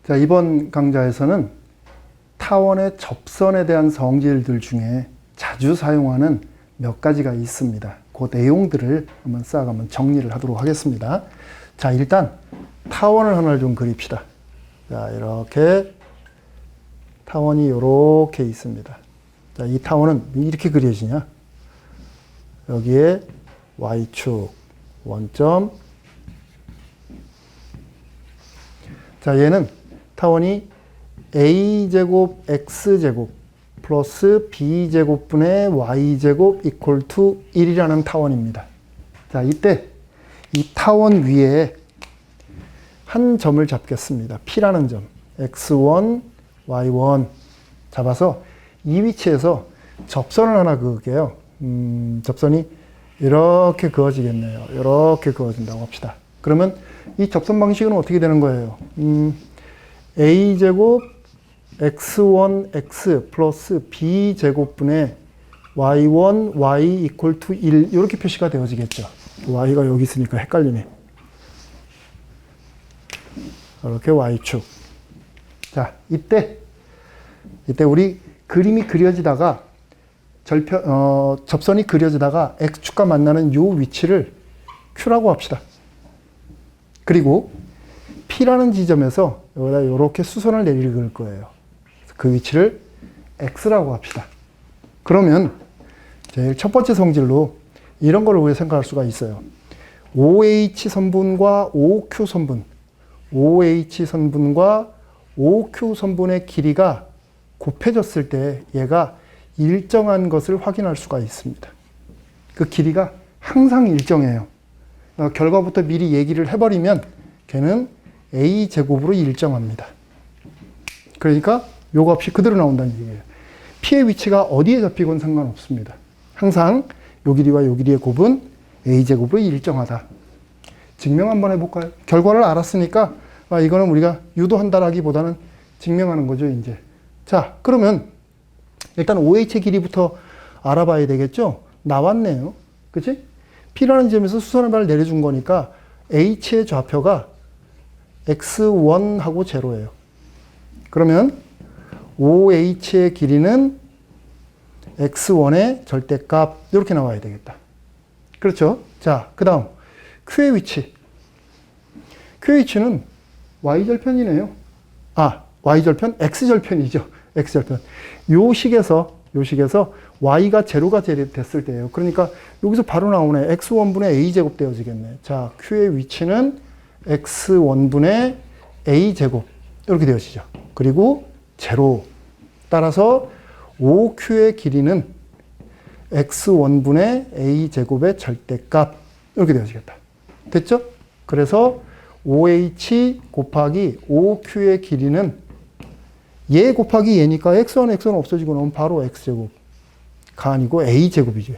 자, 이번 강좌에서는 타원의 접선에 대한 성질들 중에 자주 사용하는 몇 가지가 있습니다. 그 내용들을 한번 정리를 하도록 하겠습니다. 자, 일단 타원을 하나를 좀 그립시다. 자, 이렇게 타원이 이렇게 있습니다. 자, 이 타원은 이렇게 그려지냐? 여기에 Y축 원점. 자, 얘는 타원이 A제곱 X제곱 플러스 B제곱분의 Y제곱 이퀄 투 1이라는 타원입니다. 자, 이때 이 타원 위에 한 점을 잡겠습니다. P라는 점. X1, Y1 잡아서 이 위치에서 접선을 하나 그을게요. 접선이 이렇게 그어지겠네요. 이렇게 그어진다고 합시다. 그러면 이 접선 방식은 어떻게 되는 거예요? A제곱 X1X 플러스 B제곱분의 Y1, Y 이퀄 투 1 이렇게 표시가 되어지겠죠. Y가 여기 있으니까 헷갈리네. 이렇게 Y축. 자, 이때 우리 그림이 그려지다가 접선이 그려지다가 X축과 만나는 이 위치를 Q라고 합시다. 그리고 P라는 지점에서 여기다 이렇게 수선을 내리를 거예요. 그 위치를 X라고 합시다. 그러면 제일 첫 번째 성질로 이런 걸 우리가 생각할 수가 있어요. OH 선분과 OQ 선분, OH 선분과 OQ 선분의 길이가 곱해졌을 때 얘가 일정한 것을 확인할 수가 있습니다. 그 길이가 항상 일정해요. 결과부터 미리 얘기를 해버리면 걔는 A제곱으로 일정합니다. 그러니까 요 값이 그대로 나온다는 얘기예요. P의 위치가 어디에 잡히건 상관없습니다. 항상 요 길이와 요 길이의 곱은 A제곱으로 일정하다. 증명 한번 해볼까요? 결과를 알았으니까 이거는 우리가 유도한다라기보다는 증명하는 거죠, 이제. 자, 그러면 일단 OH의 길이부터 알아봐야 되겠죠? 나왔네요. 그치? P라는 점에서 수선의 내려준 거니까 H의 좌표가 X1하고 제로예요. 그러면 OH의 길이는 X1의 절대값 이렇게 나와야 되겠다. 그렇죠? 자, 그 다음 Q의 위치. Q의 위치는 Y절편이네요. Y절편? X절편이죠. X절편. 요 식에서 Y가 제로가 됐을 때예요. 그러니까 여기서 바로 나오네. X1분의 A제곱 되어지겠네. 자, Q의 위치는 X1분의 A제곱 이렇게 되어지죠. 그리고 제로. 따라서 OQ의 길이는 X1분의 A제곱의 절대값 이렇게 되어지겠다. 됐죠? 그래서 OH 곱하기 OQ의 길이는 얘 곱하기 얘니까 X1 없어지고 나오면 바로 X제곱가 아니고 A제곱이죠.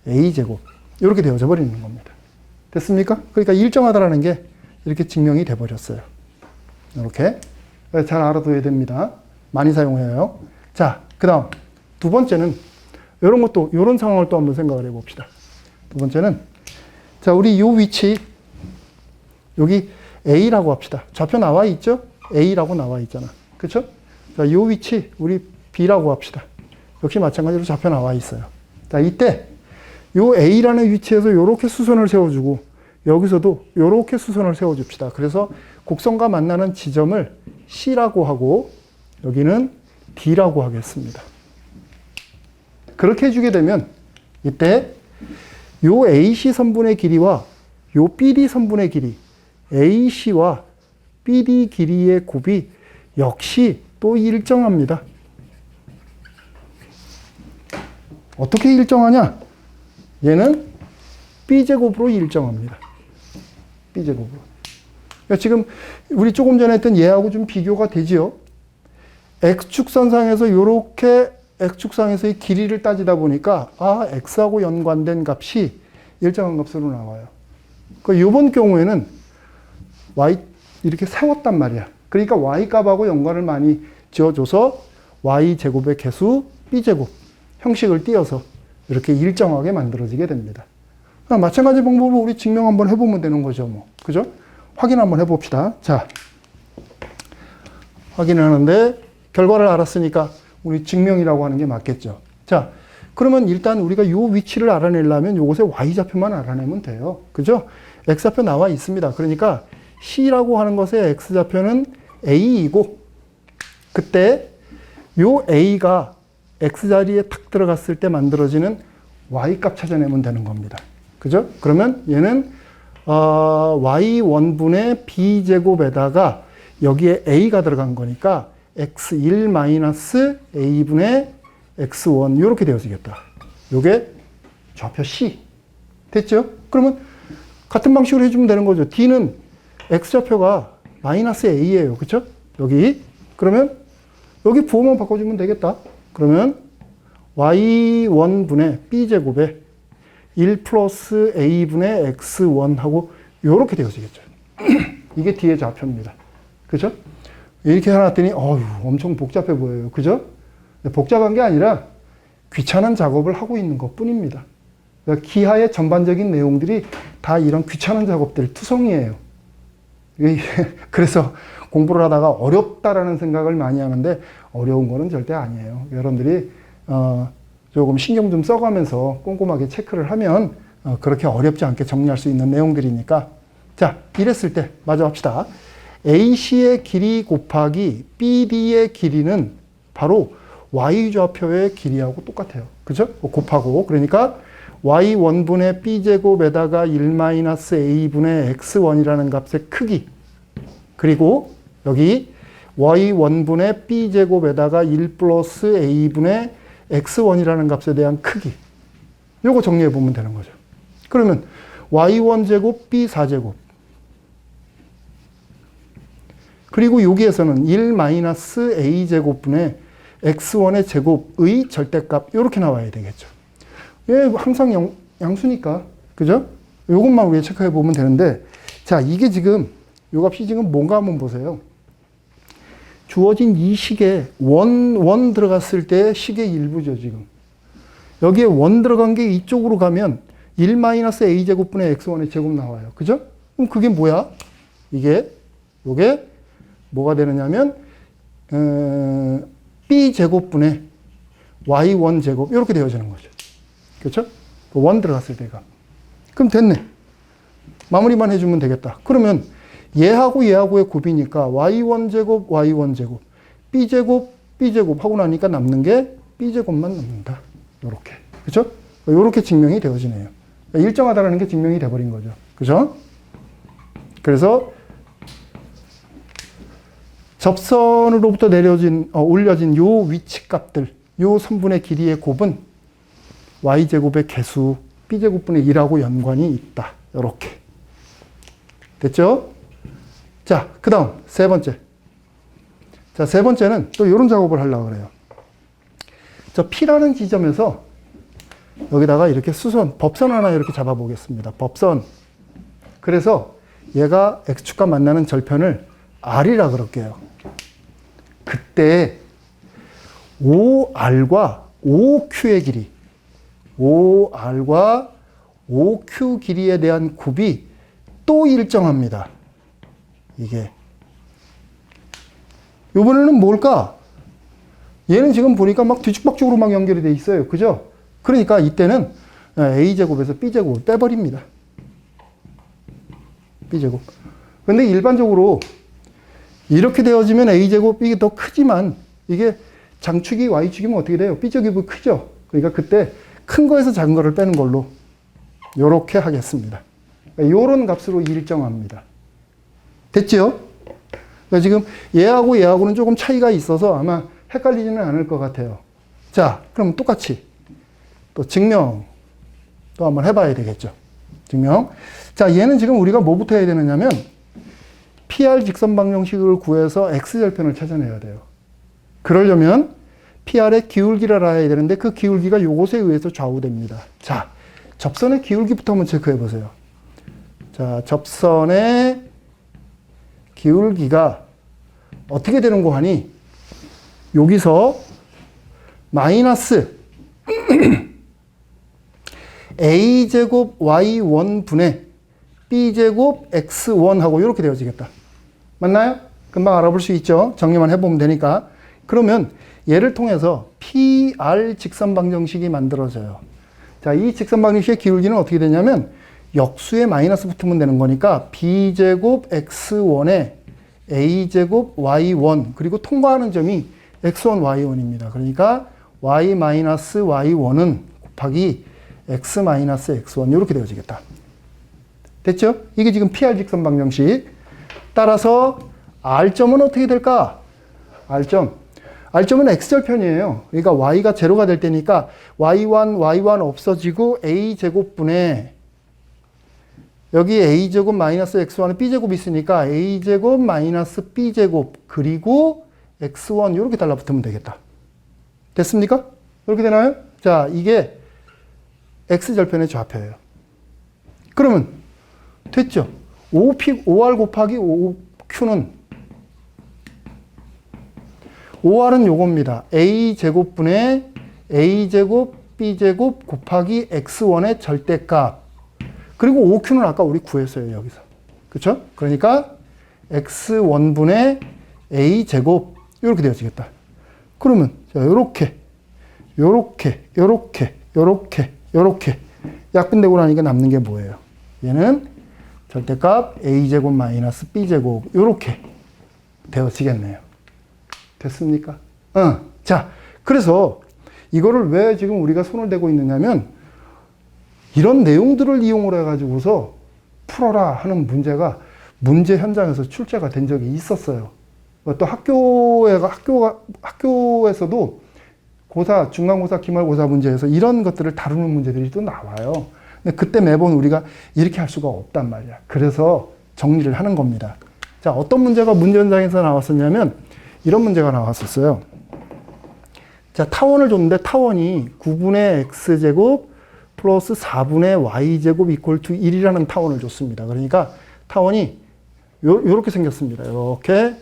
A제곱. 이렇게 되어져 버리는 겁니다. 됐습니까? 그러니까 일정하다라는 게 이렇게 증명이 돼 버렸어요. 이렇게 잘 알아둬야 됩니다. 많이 사용해요. 자, 그 다음 두 번째는 이런 상황을 또 한번 생각을 해봅시다. 두 번째는 자, 우리 요 위치 여기 A라고 합시다. 좌표 나와 있죠? A라고 나와 있잖아. 그렇죠? 자, 요 위치 우리 B라고 합시다. 역시 마찬가지로 좌표 나와 있어요. 자, 이때 요 A라는 위치에서 요렇게 수선을 세워주고 여기서도 요렇게 수선을 세워줍시다. 그래서 곡선과 만나는 지점을 C라고 하고 여기는 D라고 하겠습니다. 그렇게 해주게 되면 이때 요 AC 선분의 길이와 요 BD 선분의 길이 AC와 BD 길이의 곱이 역시 또 일정합니다. 어떻게 일정하냐? 얘는 B제곱으로 일정합니다. B제곱으로. 그러니까 지금 우리 조금 전에 했던 얘하고 좀 비교가 되지요? X축선상에서 이렇게 X축상에서의 길이를 따지다 보니까 X하고 연관된 값이 일정한 값으로 나와요. 그러니까 이번 경우에는 Y 이렇게 세웠단 말이야. 그러니까 Y 값하고 연관을 많이 지어줘서 Y제곱의 개수 B제곱 형식을 띄어서 이렇게 일정하게 만들어지게 됩니다. 마찬가지 방법으로 우리 증명 한번 해보면 되는 거죠. 그죠? 확인 한번 해봅시다. 자, 확인하는데 결과를 알았으니까 우리 증명이라고 하는 게 맞겠죠. 자, 그러면 일단 우리가 요 위치를 알아내려면 요것의 y좌표만 알아내면 돼요. 그죠? x좌표 나와 있습니다. 그러니까 C라고 하는 것의 x좌표는 A이고 그때 요 A가 x자리에 탁 들어갔을 때 만들어지는 y값 찾아내면 되는 겁니다. 그죠? 그러면 얘는 y1분의 b제곱에다가 여기에 a가 들어간 거니까 x1 a분의 x1 이렇게 되어지겠다. 요게 좌표 C. 됐죠? 그러면 같은 방식으로 해주면 되는 거죠. D는 x좌표가 -a예요. 그쵸? 여기. 그러면 여기 부호만 바꿔주면 되겠다. 그러면 y1분의 b제곱에 1 플러스 a분의 x1 하고 요렇게 되어지겠죠. 이게 D의 좌표입니다. 그죠? 이렇게 해놨더니 엄청 복잡해 보여요. 그죠? 복잡한 게 아니라 귀찮은 작업을 하고 있는 것 뿐입니다. 그러니까 기하의 전반적인 내용들이 다 이런 귀찮은 작업들 투성이에요. 그래서 공부를 하다가 어렵다라는 생각을 많이 하는데 어려운 거는 절대 아니에요. 여러분들이 조금 신경 좀 써가면서 꼼꼼하게 체크를 하면 그렇게 어렵지 않게 정리할 수 있는 내용들이니까. 자, 이랬을 때 마저 합시다. AC의 길이 곱하기 BD의 길이는 바로 y좌표의 길이하고 똑같아요. 그죠? 곱하고. 그러니까 y1분의 b제곱에다가 1-a분의 x1이라는 값의 크기. 그리고 여기 y1분의 b제곱에다가 1 플러스 a분의 x1이라는 값에 대한 크기. 요거 정리해 보면 되는 거죠. 그러면 y1제곱 b4제곱. 그리고 여기에서는 1-a제곱분의 x1의 제곱의 절대값 이렇게 나와야 되겠죠. 예, 항상 양수니까. 그죠? 요것만 우리가 체크해 보면 되는데 자, 이게 지금 요 값이 지금 뭔가 한번 보세요. 주어진 이 식에 원 들어갔을 때 식의 일부죠, 지금. 여기에 원 들어간 게 이쪽으로 가면 1-a제곱분의 x1의 제곱 나와요. 그죠? 그럼 그게 뭐야? 요게 뭐가 되느냐면 b제곱분의 y1 제곱 이렇게 되어지는 거죠. 그렇죠? 원 들어갔을 때가. 그럼 됐네. 마무리만 해주면 되겠다. 그러면 얘하고 얘하고의 곱이니까 y1 제곱 y1 제곱 b제곱 b제곱 하고 나니까 남는 게 b제곱만 남는다. 요렇게. 그렇죠? 요렇게 증명이 되어지네요. 일정하다라는 게 증명이 돼버린 거죠. 그렇죠? 그래서 접선으로부터 올려진 요 위치 값들, 요 선분의 길이의 곱은 y제곱의 개수 b제곱분의 1하고 연관이 있다. 요렇게. 됐죠? 자, 그 다음 세 번째. 자, 세 번째는 또 요런 작업을 하려고 그래요. 저 P라는 지점에서 여기다가 이렇게 법선 하나 이렇게 잡아 보겠습니다. 법선. 그래서 얘가 x축과 만나는 절편을 R이라 그럴게요. 그때 OR과 OQ의 길이, OR과 OQ 길이에 대한 곱이 또 일정합니다. 이게. 이번에는 뭘까? 얘는 지금 보니까 막 뒤죽박죽으로 막 연결이 돼 있어요. 그죠? 그러니까 이때는 A제곱에서 B제곱을 빼버립니다. B제곱. 근데 일반적으로 이렇게 되어지면 A제곱이 더 크지만 이게 장축이 Y축이면 어떻게 돼요? B제곱이 크죠? 그러니까 그때 큰 거에서 작은 거를 빼는 걸로 요렇게 하겠습니다. 요런 값으로 일정합니다. 됐죠? 그러니까 지금 얘하고 얘하고는 조금 차이가 있어서 아마 헷갈리지는 않을 것 같아요. 자, 그럼 똑같이 또 증명 또 한번 해봐야 되겠죠. 증명. 자, 얘는 지금 우리가 뭐부터 해야 되느냐면 PR 직선 방정식을 구해서 X절편을 찾아내야 돼요. 그러려면 PR의 기울기를 알아야 되는데 그 기울기가 요것에 의해서 좌우됩니다. 자, 접선의 기울기부터 한번 체크해 보세요. 자, 접선의 기울기가 어떻게 되는 거 하니? 여기서 마이너스 a제곱 y1 분의 b제곱 x1 하고 이렇게 되어지겠다. 맞나요? 금방 알아볼 수 있죠. 정리만 해보면 되니까. 그러면 얘를 통해서 PR 직선방정식이 만들어져요. 자, 이 직선방정식의 기울기는 어떻게 되냐면 역수에 마이너스 붙으면 되는 거니까 b제곱 x1에 a제곱 y1 그리고 통과하는 점이 x1, y1입니다. 그러니까 y-y1은 곱하기 x-x1 이렇게 되어지겠다. 됐죠? 이게 지금 PR 직선 방정식. 따라서 R점은 어떻게 될까? R점은 X절편이에요. 그러니까 Y가 제로가 될 때니까 Y1 없어지고 A제곱분에 여기 A제곱 마이너스 X1은 B제곱이 있으니까 A제곱 마이너스 B제곱 그리고 X1 이렇게 달라붙으면 되겠다. 됐습니까? 이렇게 되나요? 자, 이게 X절편의 좌표예요. 그러면 됐죠? 5R 곱하기 5Q는 5R은 요겁니다. A제곱분의 A제곱 B제곱 곱하기 X1의 절대값. 그리고 5Q는 아까 우리 구했어요, 여기서. 그쵸? 그러니까 X1분의 A제곱 이렇게 되어지겠다. 그러면 자, 요렇게 약분되고 나니까 남는 게 뭐예요? 얘는 절대값 A제곱 마이너스 B제곱 요렇게 되어지겠네요. 됐습니까? 자, 그래서 이거를 왜 지금 우리가 손을 대고 있느냐면 이런 내용들을 이용을 해가지고서 풀어라 하는 문제가 문제 현장에서 출제가 된 적이 있었어요. 또 학교에서도 고사, 중간고사, 기말고사 문제에서 이런 것들을 다루는 문제들이 또 나와요. 근데 그때 매번 우리가 이렇게 할 수가 없단 말이야. 그래서 정리를 하는 겁니다. 자, 어떤 문제가 문제 현장에서 나왔었냐면 이런 문제가 나왔었어요. 자, 타원을 줬는데 타원이 9분의 x제곱 플러스 4분의 y제곱 이퀄 투 1이라는 타원을 줬습니다. 그러니까 타원이 요렇게 생겼습니다. 요렇게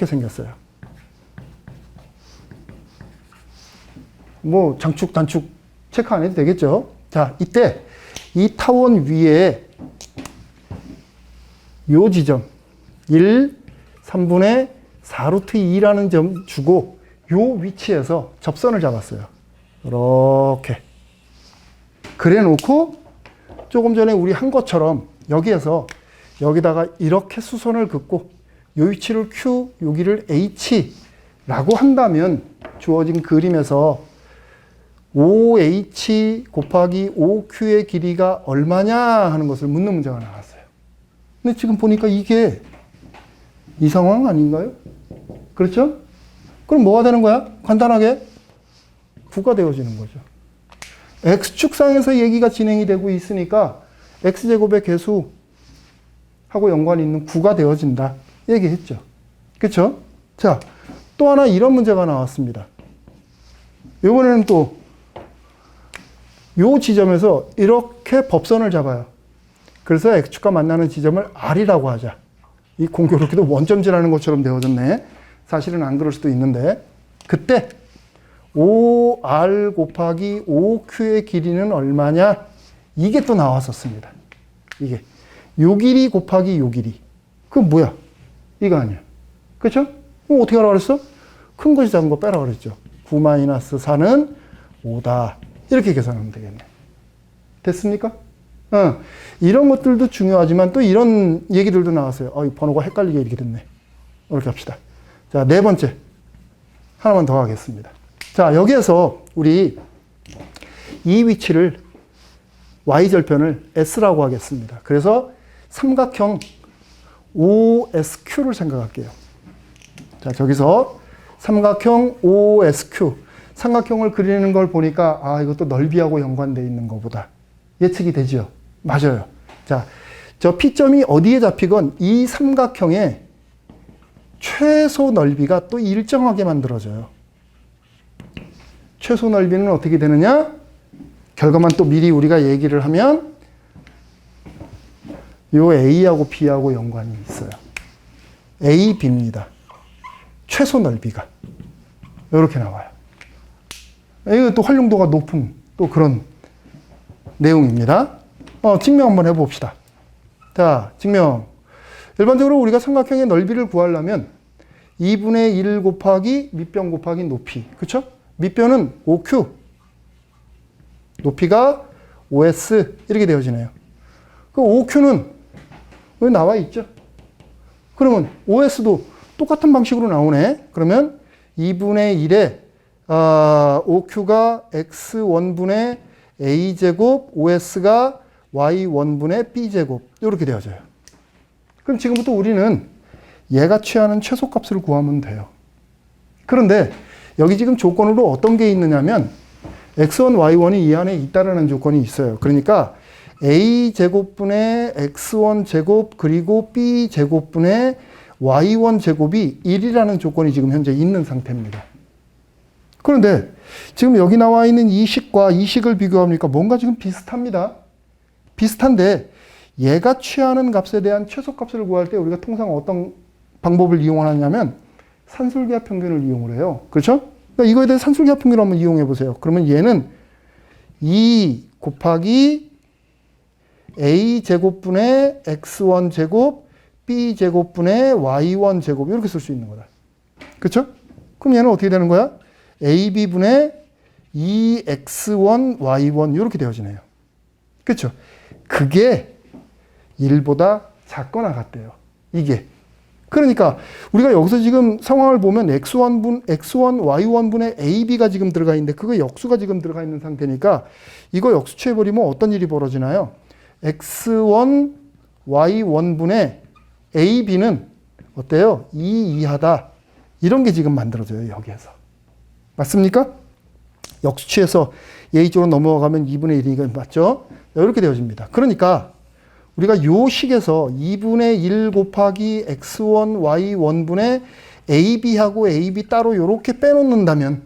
생겼어요. 뭐 장축, 단축 체크 안 해도 되겠죠. 자, 이때 이 타원 위에 요 지점 1, 3분의 4루트 2라는 점 주고 요 위치에서 접선을 잡았어요. 이렇게 그래 놓고 조금 전에 우리 한 것처럼 여기다가 이렇게 수선을 긋고 요 위치를 Q, 여기를 H라고 한다면 주어진 그림에서 5H 곱하기 5Q의 길이가 얼마냐 하는 것을 묻는 문제가 나왔어요. 근데 지금 보니까 이게 이 상황 아닌가요? 그렇죠? 그럼 뭐가 되는 거야? 간단하게 9가 되어지는 거죠. X축상에서 얘기가 진행이 되고 있으니까 X제곱의 개수하고 연관이 있는 9가 되어진다. 얘기했죠. 그렇죠? 자, 또 하나 이런 문제가 나왔습니다. 이번에는 또 요 지점에서 이렇게 법선을 잡아요. 그래서 X축과 만나는 지점을 R이라고 하자. 이 공교롭게도 원점지라는 것처럼 되어졌네. 사실은 안 그럴 수도 있는데 그때 5R 곱하기 5Q의 길이는 얼마냐? 이게 또 나왔었습니다. 이게 요 길이 곱하기 요 길이. 그건 뭐야? 이거 아니야. 그렇죠? 어떻게 하라고 그랬어? 큰 것이 작은 거 빼라고 그랬죠. 9-4는 5다. 이렇게 계산하면 되겠네. 됐습니까? 이런 것들도 중요하지만 또 이런 얘기들도 나왔어요. 이 번호가 헷갈리게 이렇게 됐네. 이렇게 합시다. 자, 네 번째. 하나만 더 하겠습니다. 자, 여기에서 우리 이 위치를 Y절편을 S라고 하겠습니다. 그래서 삼각형 OSQ를 생각할게요. 자, 저기서 삼각형 OSQ. 삼각형을 그리는 걸 보니까 이것도 넓이하고 연관되어 있는 것보다 예측이 되죠. 맞아요. 자, 저 P점이 어디에 잡히건 이 삼각형의 최소 넓이가 또 일정하게 만들어져요. 최소 넓이는 어떻게 되느냐? 결과만 또 미리 우리가 얘기를 하면 요 A하고 B하고 연관이 있어요. A, B입니다. 최소 넓이가 이렇게 나와요. 이거 또 활용도가 높은 또 그런 내용입니다. 증명 한번 해봅시다. 자, 증명. 일반적으로 우리가 삼각형의 넓이를 구하려면 2분의 1 곱하기 밑변 곱하기 높이. 그쵸? 밑변은 5Q. 높이가 5S. 이렇게 되어지네요. 그 5Q는 여기 나와 있죠? 그러면 5S도 똑같은 방식으로 나오네. 그러면 2분의 1에 5Q가 X1분의 A제곱, 5S가 Y1분의 B제곱. 이렇게 되어져요. 그럼 지금부터 우리는 얘가 취하는 최소값을 구하면 돼요. 그런데 여기 지금 조건으로 어떤 게 있느냐면 X1, Y1이 이 안에 있다라는 조건이 있어요. 그러니까 A제곱분의 X1제곱 그리고 B제곱분의 Y1제곱이 1이라는 조건이 지금 현재 있는 상태입니다. 그런데 지금 여기 나와 있는 이 식과 이 식을 비교하니까 뭔가 지금 비슷합니다. 비슷한데 얘가 취하는 값에 대한 최소값을 구할 때 우리가 통상 어떤 방법을 이용하냐면 산술기하 평균을 이용을 해요. 그렇죠? 그러니까 이거에 대해 산술기하 평균을 한번 이용해 보세요. 그러면 얘는 2 곱하기 A제곱분의 X1제곱 B제곱분의 Y1제곱 이렇게 쓸 수 있는 거다. 그렇죠? 그럼 얘는 어떻게 되는 거야? AB분의 2X1, Y1 이렇게 되어지네요. 그렇죠? 그게 1보다 작거나 같대요. 이게. 그러니까 우리가 여기서 지금 상황을 보면 X1, Y1분의 AB가 지금 들어가 있는데 그거 역수가 지금 들어가 있는 상태니까 이거 역수 취해버리면 어떤 일이 벌어지나요? X1, Y1분의 AB는 어때요? 2 이하다. 이런 게 지금 만들어져요. 여기에서. 맞습니까? 역수 취해서 A 쪽으로 넘어가면 2분의 1이니까 맞죠? 이렇게 되어집니다. 그러니까 우리가 요 식에서 2분의 1 곱하기 X1, Y1분의 AB하고 AB 따로 이렇게 빼놓는다면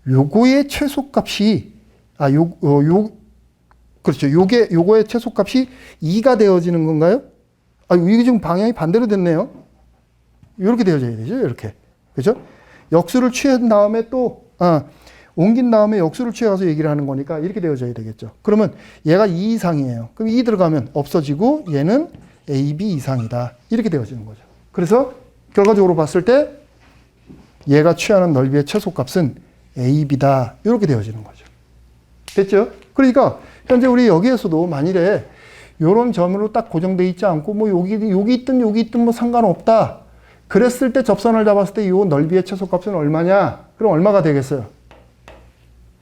요거의 최소값이 그렇죠. 요거의 최소값이 2가 되어지는 건가요? 이게 지금 방향이 반대로 됐네요. 이렇게 되어져야 되죠. 이렇게. 그죠? 역수를 취한 다음에 또, 옮긴 다음에 역수를 취해서 얘기를 하는 거니까 이렇게 되어져야 되겠죠. 그러면 얘가 2 이상이에요. 그럼 2 들어가면 없어지고 얘는 AB 이상이다. 이렇게 되어지는 거죠. 그래서 결과적으로 봤을 때 얘가 취하는 넓이의 최소값은 AB다. 이렇게 되어지는 거죠. 됐죠? 그러니까 현재 우리 여기에서도 만일에 이런 점으로 딱 고정되어 있지 않고 뭐 여기 있든 뭐 상관없다. 그랬을 때 접선을 잡았을 때 이 넓이의 최소값은 얼마냐? 그럼 얼마가 되겠어요?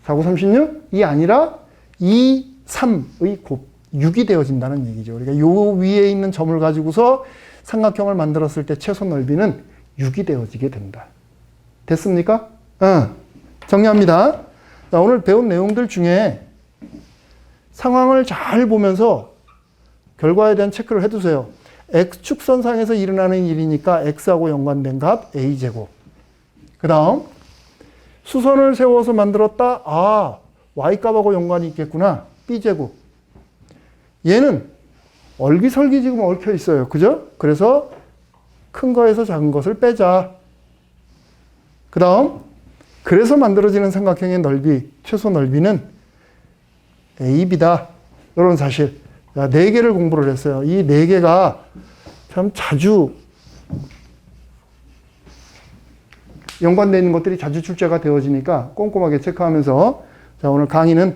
4, 9, 36이 아니라 2, 3의 곱 6이 되어진다는 얘기죠. 그러니까 요 위에 있는 점을 가지고서 삼각형을 만들었을 때 최소 넓이는 6이 되어지게 된다. 됐습니까? 정리합니다. 자, 오늘 배운 내용들 중에 상황을 잘 보면서 결과에 대한 체크를 해두세요. X축선상에서 일어나는 일이니까 X하고 연관된 값 A제곱. 그 다음 수선을 세워서 만들었다. Y값하고 연관이 있겠구나. B제곱. 얘는 얼기설기 지금 얽혀 있어요. 그죠? 그래서 큰 거에서 작은 것을 빼자. 그 다음 그래서 만들어지는 삼각형의 넓이, 최소 넓이는 AB다. 이런 사실. 4개를 공부를 했어요. 이 4개가 참 자주 연관되어 있는 것들이 자주 출제가 되어지니까 꼼꼼하게 체크하면서 자, 오늘 강의는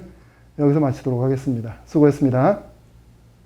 여기서 마치도록 하겠습니다. 수고했습니다.